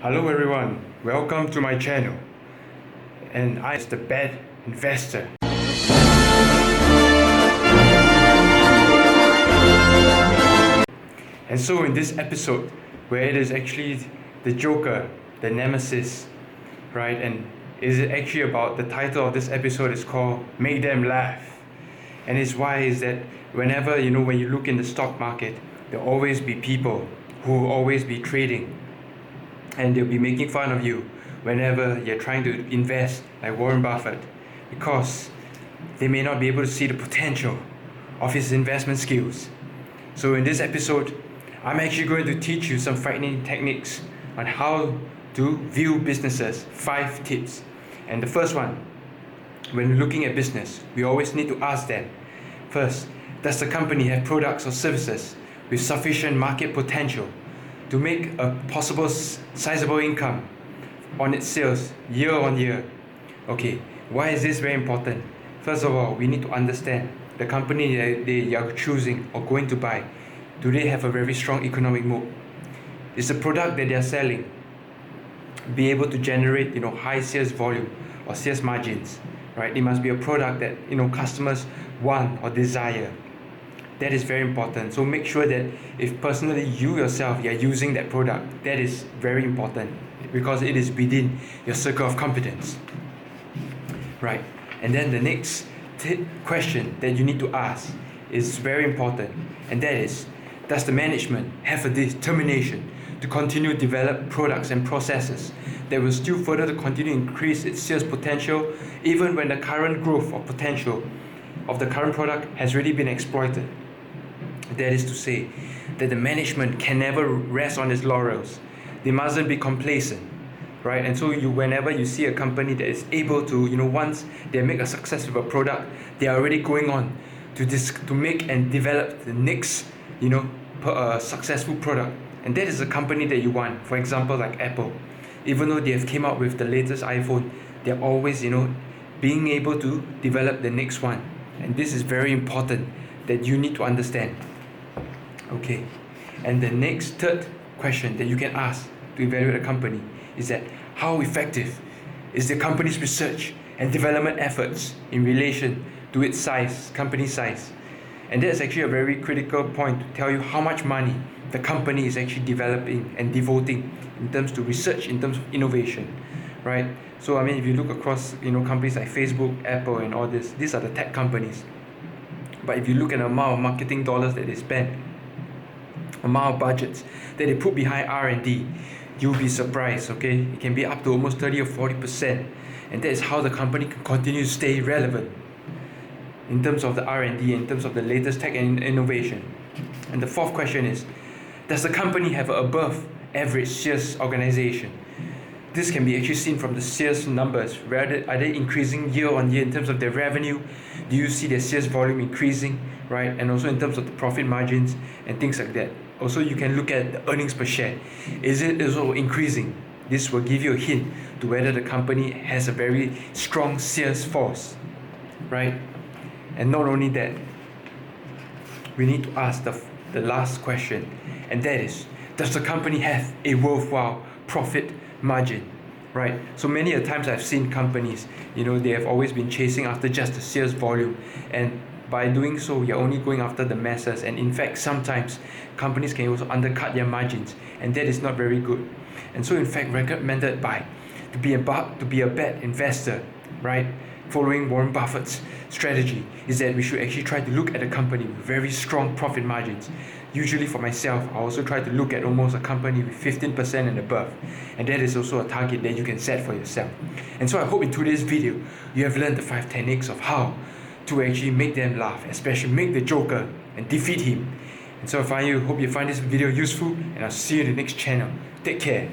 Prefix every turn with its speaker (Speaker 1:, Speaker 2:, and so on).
Speaker 1: Hello everyone, welcome to my channel. And I am the bad investor. And so in this episode, where it is actually the Joker, the Nemesis, right? And is it actually about the title of this episode is called Make Them Laugh. And it's why is that whenever, when you look in the stock market, there'll always be people who will always be trading. And they'll be making fun of you whenever you're trying to invest, like Warren Buffett, because they may not be able to see the potential of his investment skills. So in this episode, I'm actually going to teach you some frightening techniques on how to view businesses, 5 tips. And the first one, when looking at business, we always need to ask them, first, does the company have products or services with sufficient market potential to make a possible sizable income on its sales year on year? Okay, why is this very important? First of all, we need to understand the company that they are choosing or going to buy. Do they have a very strong economic moat? Is the product that they are selling be able to generate high sales volume or sales margins? Right? It must be a product that customers want or desire. That is very important. So make sure that if personally you yourself are using that product, that is very important because it is within your circle of competence. Right. And then the next question that you need to ask is very important, and that is, does the management have a determination to continue to develop products and processes that will still further to continue to increase its sales potential even when the current growth or potential of the current product has already been exploited? That is to say, that the management can never rest on its laurels. They mustn't be complacent, right? And so whenever you see a company that is able to, once they make a success of a product, they are already going on to make and develop the next, successful product. And that is a company that you want. For example, like Apple, even though they have came out with the latest iPhone, they're always, being able to develop the next one. And this is very important that you need to understand. Okay, and the next third question that you can ask to evaluate a company is that how effective is the company's research and development efforts in relation to its size, company size? And that's actually a very critical point to tell you how much money the company is actually developing and devoting in terms to research, in terms of innovation, right? So if you look across companies like Facebook, Apple, and all this, these are the tech companies. But if you look at the amount of marketing dollars that they spend, amount of budgets that they put behind R&D, you'll be surprised. Okay, it can be up to almost 30 or 40%, and that is how the company can continue to stay relevant in terms of the R&D, in terms of the latest tech and innovation. And the fourth question is, does the company have an above average sales organization? This can be actually seen from the sales numbers. Are they increasing year on year in terms of their revenue? Do you see their sales volume increasing, right? And also in terms of the profit margins and things like that. Also, you can look at the earnings per share. Is it also increasing? This will give you a hint to whether the company has a very strong sales force, right? And not only that, we need to ask the last question, and that is, does the company have a worthwhile profit margin, right? So many a times I've seen companies, they have always been chasing after just the sales volume, and by doing so, you're only going after the masses. And in fact, sometimes companies can also undercut their margins, and that is not very good. And so in fact, recommended to be a bad investor, right, following Warren Buffett's strategy, is that we should actually try to look at a company with very strong profit margins. Usually for myself, I also try to look at almost a company with 15% and above, and that is also a target that you can set for yourself. And so I hope in today's video you have learned the 5 techniques of how to actually make them laugh, especially make the Joker and defeat him. And so hope you find this video useful, and I'll see you in the next channel. Take care.